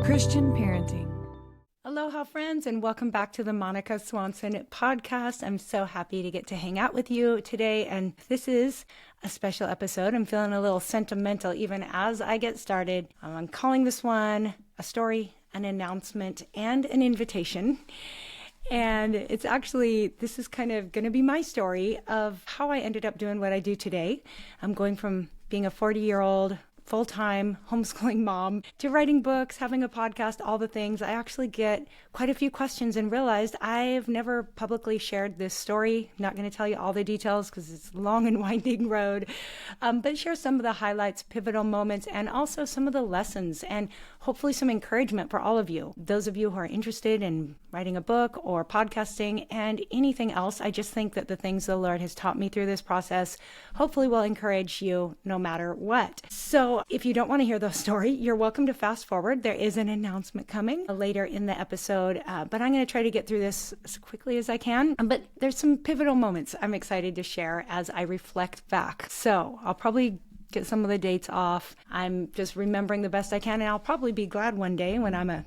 Christian parenting. Aloha, friends, and welcome back to the Monica Swanson podcast. I'm so happy to get to hang out with you today, and this is a special episode. I'm feeling a little sentimental even as I get started. I'm calling this one a story, an announcement, and an invitation. And it's actually, this is kind of going to be my story of how I ended up doing what I do today. I'm going from being a 40-year-old full-time homeschooling mom to writing books, having a podcast, all the things. I actually get quite a few questions and realized I've never publicly shared this story. I'm not going to tell you all the details because it's a long and winding road, but share some of the highlights, pivotal moments, and also some of the lessons and hopefully some encouragement for all of you. Those of you who are interested in writing a book or podcasting and anything else, I just think that the things the Lord has taught me through this process hopefully will encourage you no matter what. So if you don't want to hear the story, you're welcome to fast forward. There is an announcement coming later in the episode, but I'm going to try to get through this as quickly as I can. But there's some pivotal moments I'm excited to share as I reflect back. So I'll probably get some of the dates off. I'm just remembering the best I can, and I'll probably be glad one day when I'm a,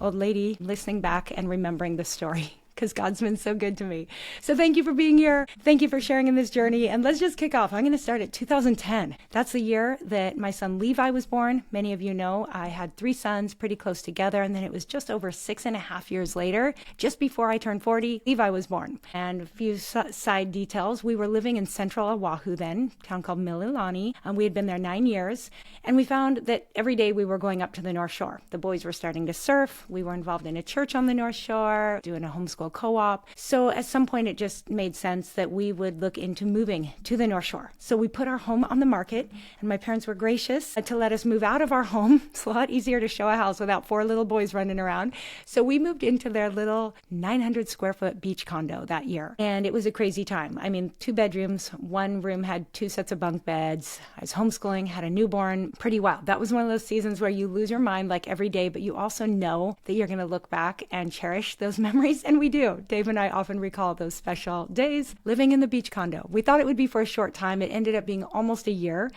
old lady listening back and remembering the story, because God's been so good to me. So thank you for being here. Thank you for sharing in this journey. And let's just kick off. I'm going to start at 2010. That's the year that my son Levi was born. Many of you know I had 3 sons pretty close together. And then it was just over 6.5 years later, just before I turned 40, Levi was born. And a few side details. We were living in central Oahu then, a town called Mililani. And we had been there 9 years. And we found that every day we were going up to the North Shore. The boys were starting to surf. We were involved in a church on the North Shore, doing a homeschool co-op. So at some point it just made sense that we would look into moving to the North Shore. So we put our home on the market, and my parents were gracious to let us move out of our home. It's a lot easier to show a house without 4 little boys running around. So we moved into their little 900 square foot beach condo that year. And it was a crazy time. 2 bedrooms, 1 room had 2 sets of bunk beds. I was homeschooling, had a newborn, pretty wild. That was one of those seasons where you lose your mind like every day, but you also know that you're going to look back and cherish those memories. And we do. Dave and I often recall those special days living in the beach condo. We thought it would be for a short time. It ended up being almost a year.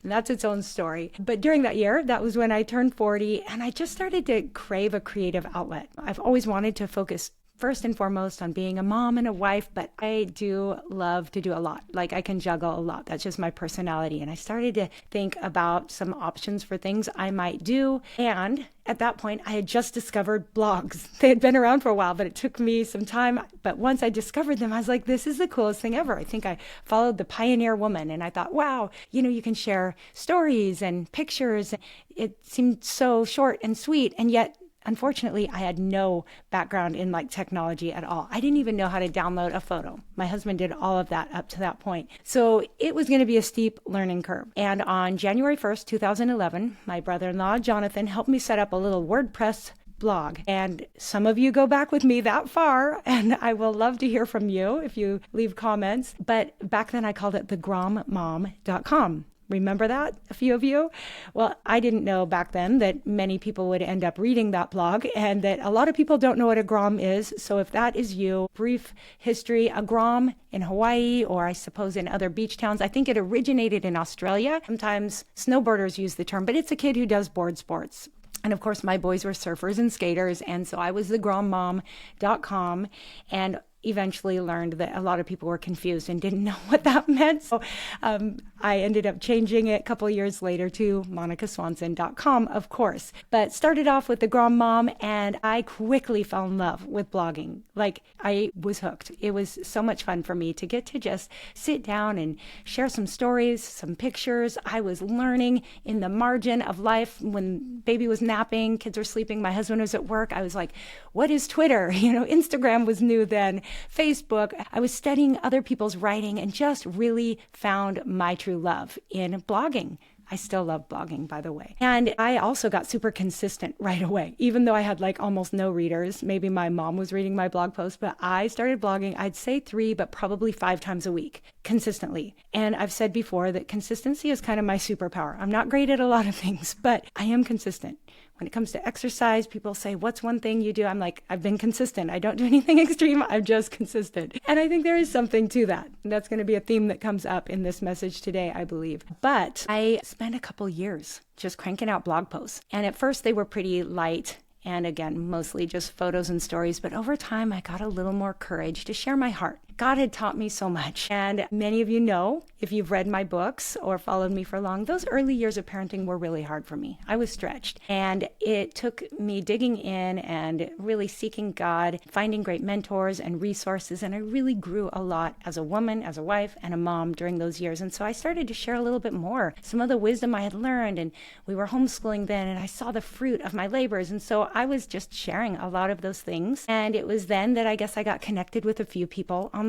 And that's its own story. But during that year, that was when I turned 40, and I just started to crave a creative outlet. I've always wanted to focus first and foremost on being a mom and a wife, but I do love to do a lot. Like, I can juggle a lot. That's just my personality. And I started to think about some options for things I might do. And at that point, I had just discovered blogs. They had been around for a while, but it took me some time. But once I discovered them, I was like, this is the coolest thing ever. I think I followed the pioneer woman, and I thought, wow, you can share stories and pictures. It seemed so short and sweet, and yet unfortunately, I had no background in technology at all. I didn't even know how to download a photo. My husband did all of that up to that point. So it was going to be a steep learning curve. And on January 1st, 2011, my brother-in-law, Jonathan, helped me set up a little WordPress blog. And some of you go back with me that far, and I will love to hear from you if you leave comments. But back then I called it thegrommom.com. Remember that, a few of you? Well, I didn't know back then that many people would end up reading that blog, and that a lot of people don't know what a grom is. So if that is you, brief history, a grom in Hawaii, or I suppose in other beach towns, I think it originated in Australia. Sometimes snowboarders use the term, but it's a kid who does board sports. And of course, my boys were surfers and skaters, and so I was thegrommom.com, and eventually learned that a lot of people were confused and didn't know what that meant. So I ended up changing it a couple of years later to monicaswanson.com, of course. But started off with the Grom Mom, and I quickly fell in love with blogging. I was hooked. It was so much fun for me to get to just sit down and share some stories, some pictures. I was learning in the margin of life when baby was napping, kids were sleeping, my husband was at work. I was like, what is Twitter? Instagram was new then. Facebook. I was studying other people's writing and just really found my true love in blogging. I still love blogging, by the way. And I also got super consistent right away, even though I had almost no readers. Maybe my mom was reading my blog post, but I started blogging, I'd say 3, but probably 5 times a week. consistently. And I've said before that consistency is kind of my superpower. I'm not great at a lot of things, but I am consistent. When it comes to exercise, people say, what's one thing you do? I'm like, I've been consistent. I don't do anything extreme. I'm just consistent. And I think there is something to that. That's going to be a theme that comes up in this message today, I believe. But I spent a couple years just cranking out blog posts. And at first they were pretty light. And again, mostly just photos and stories. But over time, I got a little more courage to share my heart. God had taught me so much. And many of you know, if you've read my books or followed me for long, those early years of parenting were really hard for me. I was stretched. And it took me digging in and really seeking God, finding great mentors and resources. And I really grew a lot as a woman, as a wife, and a mom during those years. And so I started to share a little bit more, some of the wisdom I had learned. And we were homeschooling then, and I saw the fruit of my labors. And so I was just sharing a lot of those things. And it was then that I guess I got connected with a few people online.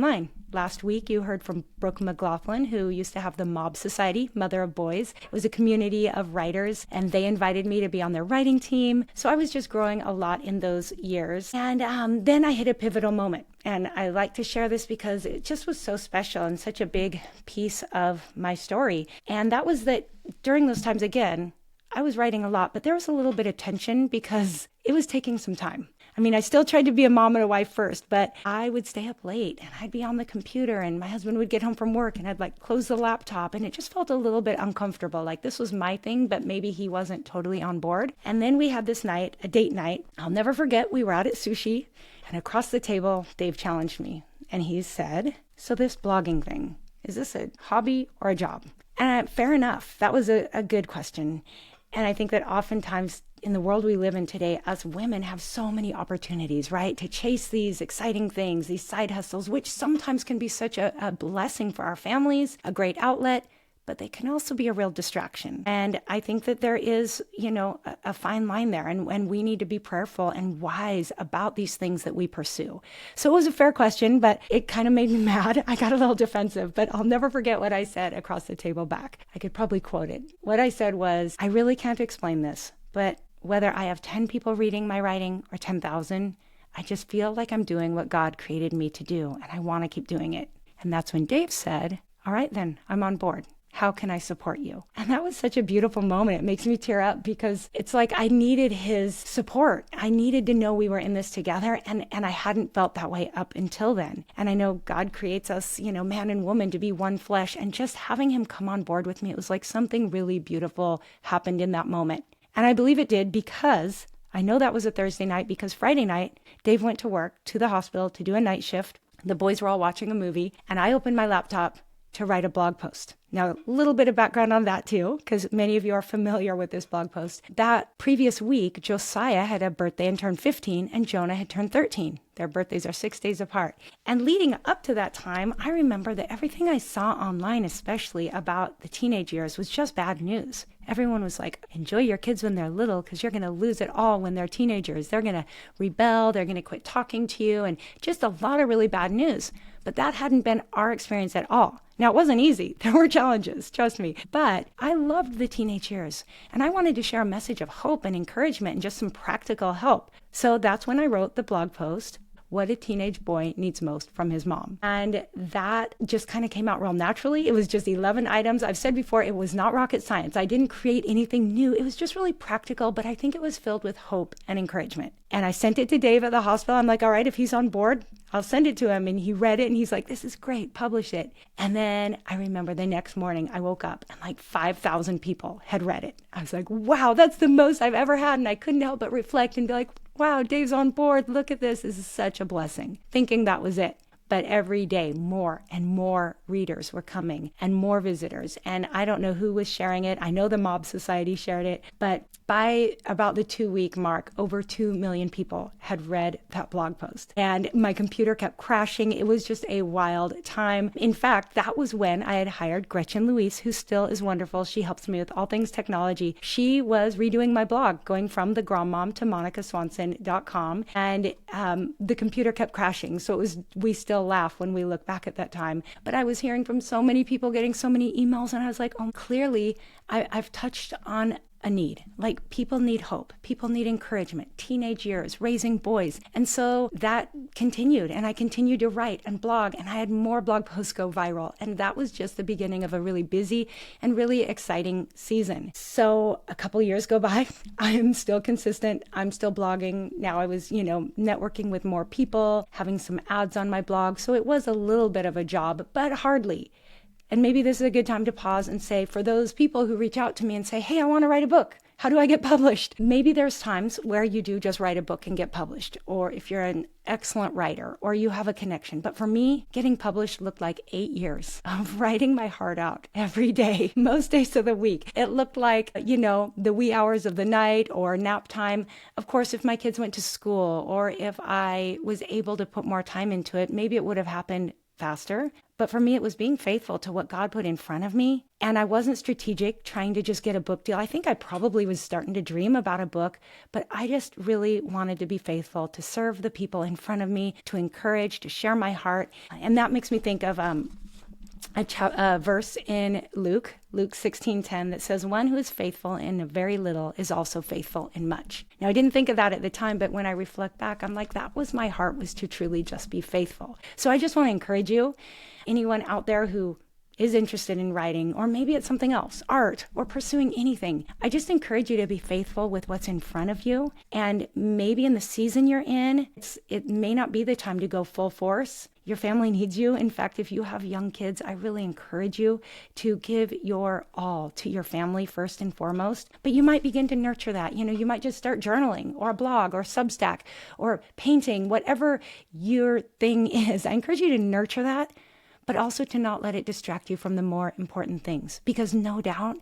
Last week, you heard from Brooke McLaughlin, who used to have the Mob Society, Mother of Boys. It was a community of writers, and they invited me to be on their writing team. So I was just growing a lot in those years. And then I hit a pivotal moment. And I like to share this because it just was so special and such a big piece of my story. And that was that during those times, again, I was writing a lot, but there was a little bit of tension because it was taking some time. I mean, I still tried to be a mom and a wife first, but I would stay up late and I'd be on the computer and my husband would get home from work and I'd like close the laptop and it just felt a little bit uncomfortable. Like this was my thing, but maybe he wasn't totally on board. And then we had this night, a date night. I'll never forget, we were out at sushi and across the table, Dave challenged me and he said, so this blogging thing, is this a hobby or a job? And fair enough. That was a good question. And I think that oftentimes in the world we live in today, us women have so many opportunities, right? To chase these exciting things, these side hustles, which sometimes can be such a blessing for our families, a great outlet, but they can also be a real distraction. And I think that there is, a fine line there. And we need to be prayerful and wise about these things that we pursue. So it was a fair question, but it kind of made me mad. I got a little defensive, but I'll never forget what I said across the table back. I could probably quote it. What I said was, I really can't explain this, but whether I have 10 people reading my writing or 10,000, I just feel like I'm doing what God created me to do, and I want to keep doing it. And that's when Dave said, all right, then, I'm on board. How can I support you? And that was such a beautiful moment. It makes me tear up because it's like I needed his support. I needed to know we were in this together, and I hadn't felt that way up until then. And I know God creates us, man and woman, to be one flesh, and just having him come on board with me, it was like something really beautiful happened in that moment. And I believe it did because I know that was a Thursday night because Friday night, Dave went to work, to the hospital to do a night shift. The boys were all watching a movie and I opened my laptop to write a blog post. Now, a little bit of background on that too, because many of you are familiar with this blog post. That previous week, Josiah had a birthday and turned 15 and Jonah had turned 13. Their birthdays are 6 days apart. And leading up to that time, I remember that everything I saw online, especially about the teenage years, was just bad news. Everyone was like, enjoy your kids when they're little because you're going to lose it all when they're teenagers. They're going to rebel. They're going to quit talking to you, and just a lot of really bad news. But that hadn't been our experience at all. Now, it wasn't easy. There were challenges, trust me. But I loved the teenage years, and I wanted to share a message of hope and encouragement and just some practical help. So that's when I wrote the blog post, What a Teenage Boy Needs Most from His Mom. And that just kind of came out real naturally. It was just 11 items. I've said before, it was not rocket science. I didn't create anything new. It was just really practical, but I think it was filled with hope and encouragement. And I sent it to Dave at the hospital. I'm like, all right, if he's on board, I'll send it to him. And he read it and he's like, this is great, publish it. And then I remember the next morning I woke up and like 5,000 people had read it. I was like, wow, that's the most I've ever had. And I couldn't help but reflect and be like, wow, Dave's on board. Look at this. This is such a blessing. Thinking that was it. But every day, more and more readers were coming and more visitors. And I don't know who was sharing it. I know the Mob Society shared it. But by about the 2-week mark, over 2 million people had read that blog post. And my computer kept crashing. It was just a wild time. In fact, that was when I had hired Gretchen Louise, who still is wonderful. She helps me with all things technology. She was redoing my blog, going from the Grandmom to monicaswanson.com. And the computer kept crashing. So we still laugh when we look back at that time. But I was hearing from so many people, getting so many emails, and I was like, oh, clearly I've touched on a need. Like people need hope. People need encouragement. Teenage years, raising boys. And so that continued, and I continued to write and blog, and I had more blog posts go viral. And that was just the beginning of a really busy and really exciting season. So a couple years go by. I am still consistent. I'm still blogging. Now I was, networking with more people, having some ads on my blog. So it was a little bit of a job, but hardly. And maybe this is a good time to pause and say, for those people who reach out to me and say, hey, I want to write a book. How do I get published? Maybe there's times where you do just write a book and get published, or if you're an excellent writer or you have a connection. But for me, getting published looked like 8 years of writing my heart out every day, most days of the week. It looked like, the wee hours of the night or nap time. Of course, if my kids went to school or if I was able to put more time into it, maybe it would have happened faster. But for me, it was being faithful to what God put in front of me. And I wasn't strategic, trying to just get a book deal. I think I probably was starting to dream about a book, but I just really wanted to be faithful, to serve the people in front of me, to encourage, to share my heart. And that makes me think of a verse in Luke 16:10 that says, one who is faithful in a very little is also faithful in much. Now, I didn't think of that at the time, but when I reflect back, I'm like, that was my heart, was to truly just be faithful. So I just want to encourage you, anyone out there who is interested in writing, or maybe it's something else, art, or pursuing anything. I just encourage you to be faithful with what's in front of you. And maybe in the season you're in, it may not be the time to go full force. Your family needs you. In fact, if you have young kids, I really encourage you to give your all to your family first and foremost. But you might begin to nurture that. You might just start journaling or a blog or Substack or painting, whatever your thing is. I encourage you to nurture that, but also to not let it distract you from the more important things. Because no doubt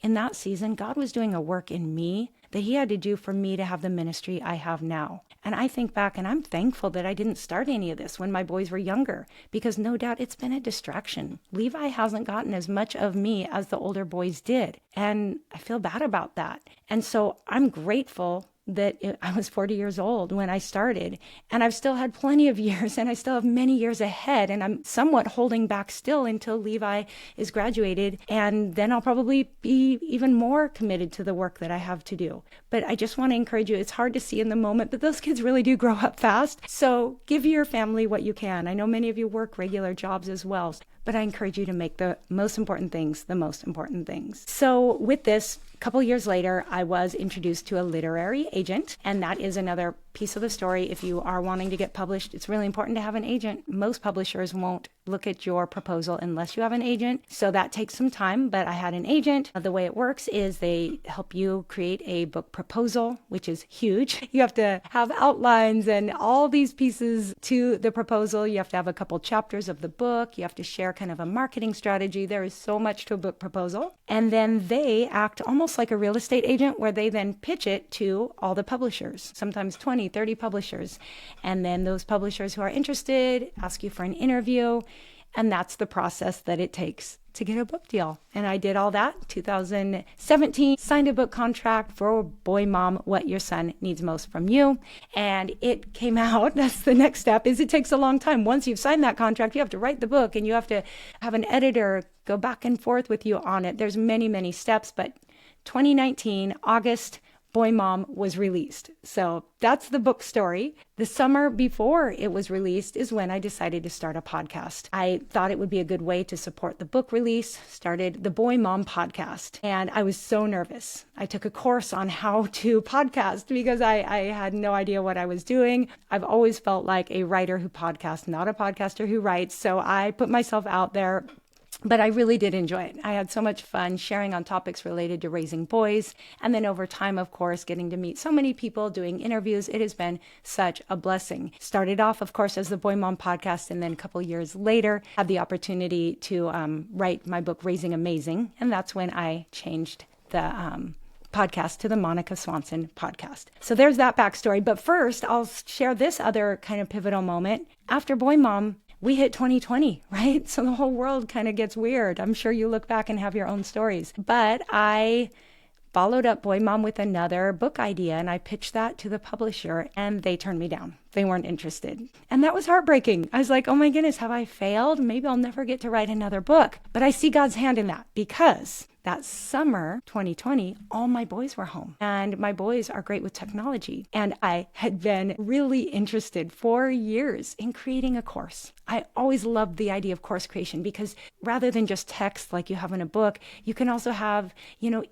in that season, God was doing a work in me that he had to do for me to have the ministry I have now. And I think back and I'm thankful that I didn't start any of this when my boys were younger, because no doubt it's been a distraction. Levi hasn't gotten as much of me as the older boys did. And I feel bad about that. And so I'm grateful that I was 40 years old when I started, and I've still had plenty of years, and I still have many years ahead, and I'm somewhat holding back still until Levi is graduated, and then I'll probably be even more committed to the work that I have to do. But I just want to encourage you, it's hard to see in the moment, but those kids really do grow up fast. So give your family what you can. I know many of you work regular jobs as well, but I encourage you to make the most important things the most important things. So with this, a couple years later, I was introduced to a literary agent, and that is another piece of the story. If you are wanting to get published, it's really important to have an agent. Most publishers won't look at your proposal unless you have an agent. So that takes some time, but I had an agent. The way it works is they help you create a book proposal, which is huge. You have to have outlines and all these pieces to the proposal. You have to have a couple chapters of the book. You have to share kind of a marketing strategy. There is so much to a book proposal. And then they act almost like a real estate agent, where they then pitch it to all the publishers, sometimes 20, 30 publishers. And then those publishers who are interested ask you for an interview. And that's the process that it takes to get a book deal. And I did all that. 2017, signed a book contract for Boy Mom, What Your Son Needs Most from You. And it came out. That's the next step, is it takes a long time. Once you've signed that contract, you have to write the book, and you have to have an editor go back and forth with you on it. There's many, many steps. But 2019, August, Boy Mom was released. So that's the book story. The summer before it was released is when I decided to start a podcast. I thought it would be a good way to support the book release, started the Boy Mom podcast. And I was so nervous. I took a course on how to podcast because I had no idea what I was doing. I've always felt like a writer who podcasts, not a podcaster who writes. So I put myself out there. But I really did enjoy it. I had so much fun sharing on topics related to raising boys. And then over time, of course, getting to meet so many people, doing interviews. It has been such a blessing. Started off, of course, as the Boy Mom podcast. And then a couple years later, had the opportunity to write my book, Raising Amazing. And that's when I changed the podcast to the Monica Swanson podcast. So there's that backstory. But first, I'll share this other kind of pivotal moment. After Boy Mom, we hit 2020, right? So the whole world kind of gets weird. I'm sure you look back and have your own stories. But I followed up Boy Mom with another book idea, and I pitched that to the publisher, and they turned me down. They weren't interested. And that was heartbreaking. I was like, oh my goodness, have I failed? Maybe I'll never get to write another book. But I see God's hand in that, because that summer 2020, all my boys were home, and my boys are great with technology. And I had been really interested for years in creating a course. I always loved the idea of course creation because rather than just text like you have in a book, you can also have,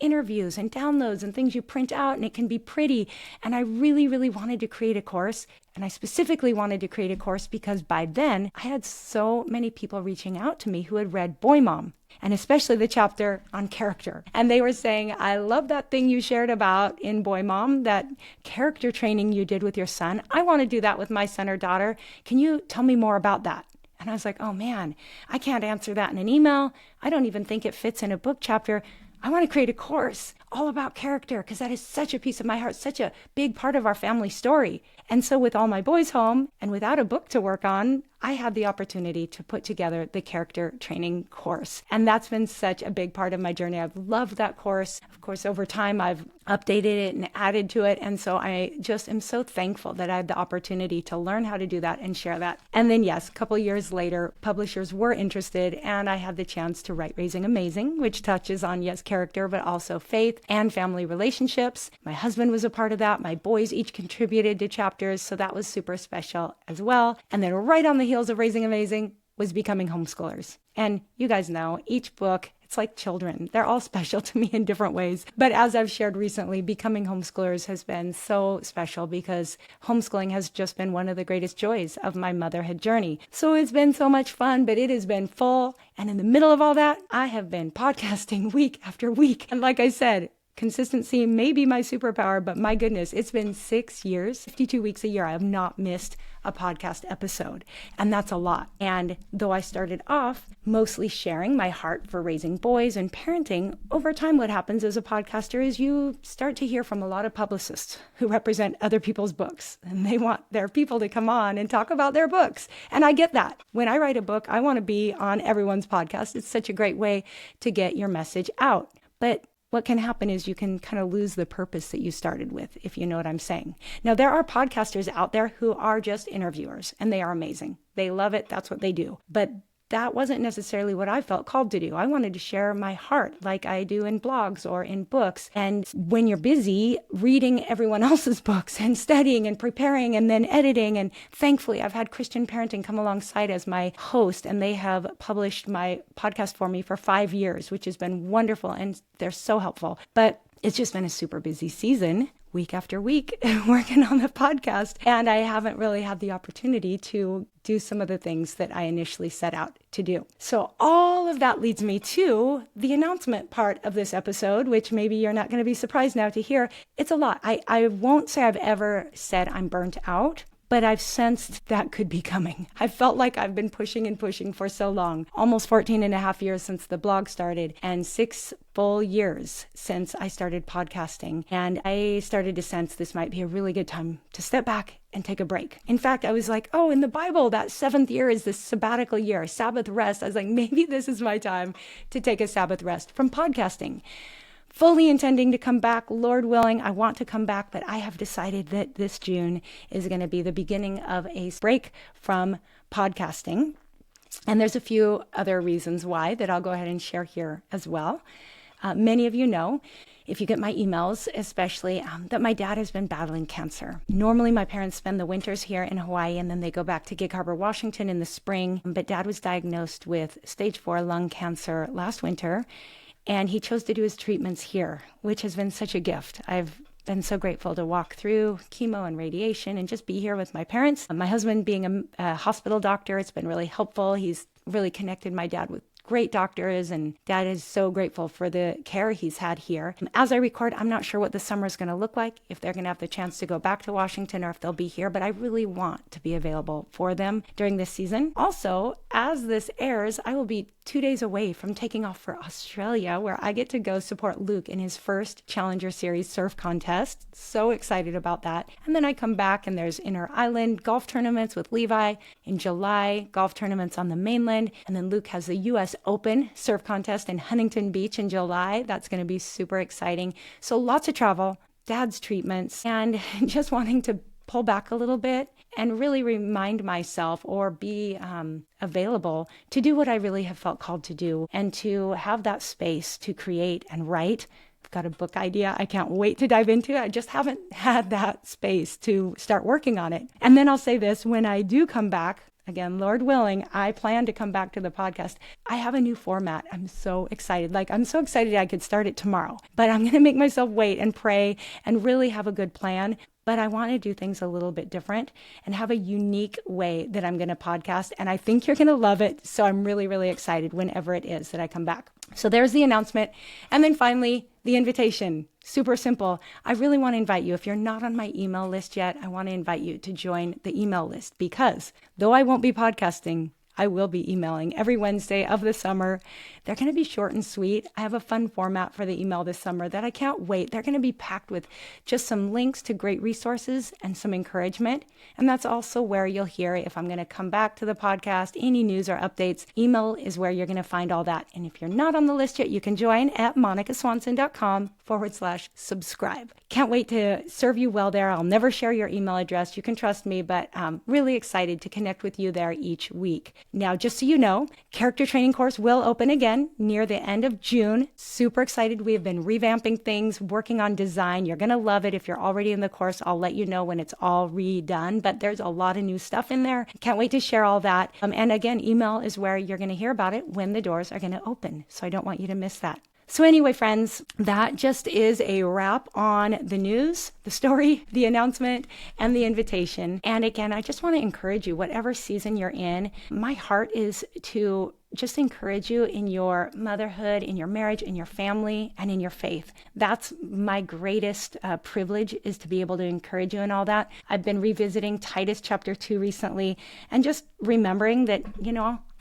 interviews and downloads and things you print out, and it can be pretty. And I really, really wanted to create a course. And I specifically wanted to create a course because by then I had so many people reaching out to me who had read Boy Mom, and especially the chapter on character. And they were saying, I love that thing you shared about in Boy Mom, that character training you did with your son. I want to do that with my son or daughter. Can you tell me more about that? And I was like, oh man, I can't answer that in an email. I don't even think it fits in a book chapter. I want to create a course all about character because that is such a piece of my heart, such a big part of our family story. And so with all my boys home and without a book to work on, I had the opportunity to put together the character training course. And that's been such a big part of my journey. I've loved that course. Of course, over time, I've updated it and added to it. And so I just am so thankful that I had the opportunity to learn how to do that and share that. And then, yes, a couple years later, publishers were interested, and I had the chance to write Raising Amazing, which touches on, yes, character, but also faith and family relationships. My husband was a part of that. My boys each contributed to chapters. So that was super special as well. And then right on the heels of Raising Amazing was Becoming Homeschoolers. And you guys know, each book, it's like children. They're all special to me in different ways. But as I've shared recently, Becoming Homeschoolers has been so special because homeschooling has just been one of the greatest joys of my motherhood journey. So it's been so much fun, but it has been full. And in the middle of all that, I have been podcasting week after week. And like I said, consistency may be my superpower, but my goodness, it's been 6 years, 52 weeks a year. I have not missed a podcast episode, and that's a lot. And though I started off mostly sharing my heart for raising boys and parenting, over time what happens as a podcaster is you start to hear from a lot of publicists who represent other people's books, and they want their people to come on and talk about their books. And I get that. When I write a book, I want to be on everyone's podcast. It's such a great way to get your message out. But what can happen is you can kind of lose the purpose that you started with, if you know what I'm saying. Now, there are podcasters out there who are just interviewers, and they are amazing. They love it. That's what they do. But that wasn't necessarily what I felt called to do. I wanted to share my heart like I do in blogs or in books. And when you're busy reading everyone else's books and studying and preparing and then editing, and thankfully I've had Christian Parenting come alongside as my host, and they have published my podcast for me for 5 years, which has been wonderful, and they're so helpful. But it's just been a super busy season, week after week, working on the podcast. And I haven't really had the opportunity to do some of the things that I initially set out to do. So all of that leads me to the announcement part of this episode, which maybe you're not going to be surprised now to hear. It's a lot. I won't say I've ever said I'm burnt out, but I've sensed that could be coming. I felt like I've been pushing and pushing for so long, almost 14 and a half years since the blog started, and 6 full years since I started podcasting. And I started to sense this might be a really good time to step back and take a break. In fact, I was like, oh, in the Bible, that 7th year is the sabbatical year, Sabbath rest. I was like, maybe this is my time to take a Sabbath rest from podcasting. Fully intending to come back, Lord willing, I want to come back, but I have decided that this June is going to be the beginning of a break from podcasting. And there's a few other reasons why that I'll go ahead and share here as well. Many of you know, if you get my emails, especially, that my dad has been battling cancer. Normally, my parents spend the winters here in Hawaii, and then they go back to Gig Harbor, Washington in the spring. But Dad was diagnosed with stage 4 lung cancer last winter, and he chose to do his treatments here, which has been such a gift. I've been so grateful to walk through chemo and radiation and just be here with my parents. My husband being a hospital doctor, it's been really helpful. He's really connected my dad with great doctors, and Dad is so grateful for the care he's had here. As I record, I'm not sure what the summer is going to look like, if they're going to have the chance to go back to Washington or if they'll be here, but I really want to be available for them during this season. Also, as this airs, I will be 2 days away from taking off for Australia, where I get to go support Luke in his first Challenger Series surf contest. So excited about that. And then I come back and there's inter-island golf tournaments with Levi in July, golf tournaments on the mainland. And then Luke has the U.S. Open surf contest in Huntington Beach in July. That's going to be super exciting. So lots of travel, Dad's treatments, and just wanting to pull back a little bit and really remind myself or be available to do what I really have felt called to do and to have that space to create and write. I've got a book idea I can't wait to dive into. I just haven't had that space to start working on it. And then I'll say this, when I do come back, again, Lord willing, I plan to come back to the podcast. I have a new format. I'm so excited. I'm so excited I could start it tomorrow, but I'm going to make myself wait and pray and really have a good plan. But I want to do things a little bit different and have a unique way that I'm going to podcast. And I think you're going to love it. So I'm really, really excited whenever it is that I come back. So there's the announcement. And then finally, the invitation. Super simple. I really want to invite you. If you're not on my email list yet, I want to invite you to join the email list because though I won't be podcasting, I will be emailing every Wednesday of the summer. They're going to be short and sweet. I have a fun format for the email this summer that I can't wait. They're going to be packed with just some links to great resources and some encouragement. And that's also where you'll hear if I'm going to come back to the podcast, any news or updates. Email is where you're going to find all that. And if you're not on the list yet, you can join at monicaswanson.com/subscribe. Can't wait to serve you well there. I'll never share your email address. You can trust me, but I'm really excited to connect with you there each week. Now, just so you know, character training course will open again near the end of June. Super excited. We have been revamping things, working on design. You're going to love it. If you're already in the course, I'll let you know when it's all redone, but there's a lot of new stuff in there. Can't wait to share all that. And again, email is where you're going to hear about it when the doors are going to open. So I don't want you to miss that. So anyway, friends, that just is a wrap on the news, the story, the announcement, and the invitation. And again, I just want to encourage you, whatever season you're in, my heart is to just encourage you in your motherhood, in your marriage, in your family, and in your faith. That's my greatest privilege, is to be able to encourage you in all that. I've been revisiting Titus chapter 2 recently and just remembering that,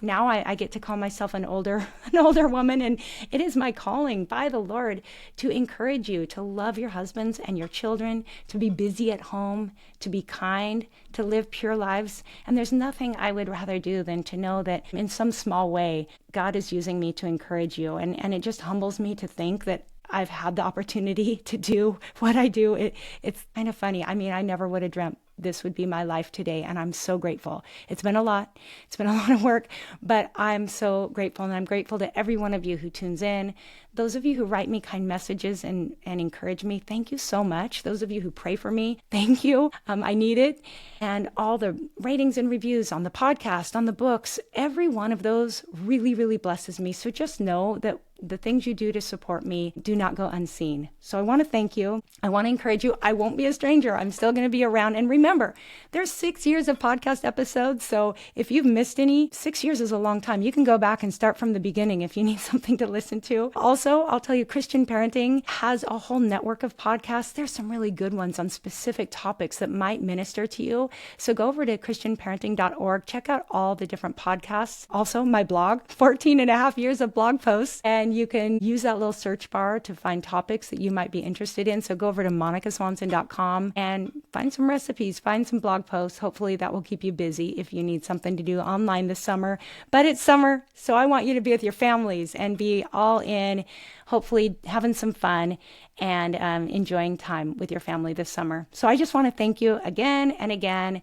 now I get to call myself an older woman, and it is my calling by the Lord to encourage you to love your husbands and your children, to be busy at home, to be kind, to live pure lives. And there's nothing I would rather do than to know that in some small way, God is using me to encourage you. And it just humbles me to think that I've had the opportunity to do what I do. It's kind of funny. I mean, I never would have dreamt this would be my life today, and I'm so grateful. It's been a lot. It's been a lot of work, but I'm so grateful, and I'm grateful to every one of you who tunes in. Those of you who write me kind messages and encourage me, thank you so much. Those of you who pray for me, thank you. I need it. And all the ratings and reviews on the podcast, on the books, every one of those really, really blesses me. So just know that the things you do to support me do not go unseen. So I want to thank you. I want to encourage you. I won't be a stranger. I'm still going to be around. And remember, there's 6 years of podcast episodes. So if you've missed any, 6 years is a long time. You can go back and start from the beginning if you need something to listen to. Also, I'll tell you, Christian Parenting has a whole network of podcasts. There's some really good ones on specific topics that might minister to you. So go over to christianparenting.org. Check out all the different podcasts. Also, my blog, 14 and a half years of blog posts. And you can use that little search bar to find topics that you might be interested in. So go over to monicaswanson.com and find some recipes, find some blog posts. Hopefully that will keep you busy if you need something to do online this summer. But it's summer, so I want you to be with your families and be all in, hopefully having some fun and enjoying time with your family this summer. So I just want to thank you again and again.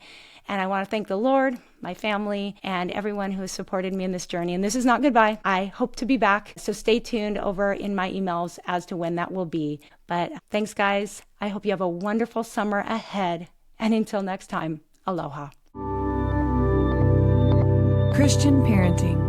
And I want to thank the Lord, my family, and everyone who has supported me in this journey. And this is not goodbye. I hope to be back. So stay tuned over in my emails as to when that will be. But thanks, guys. I hope you have a wonderful summer ahead. And until next time, aloha. Christian Parenting.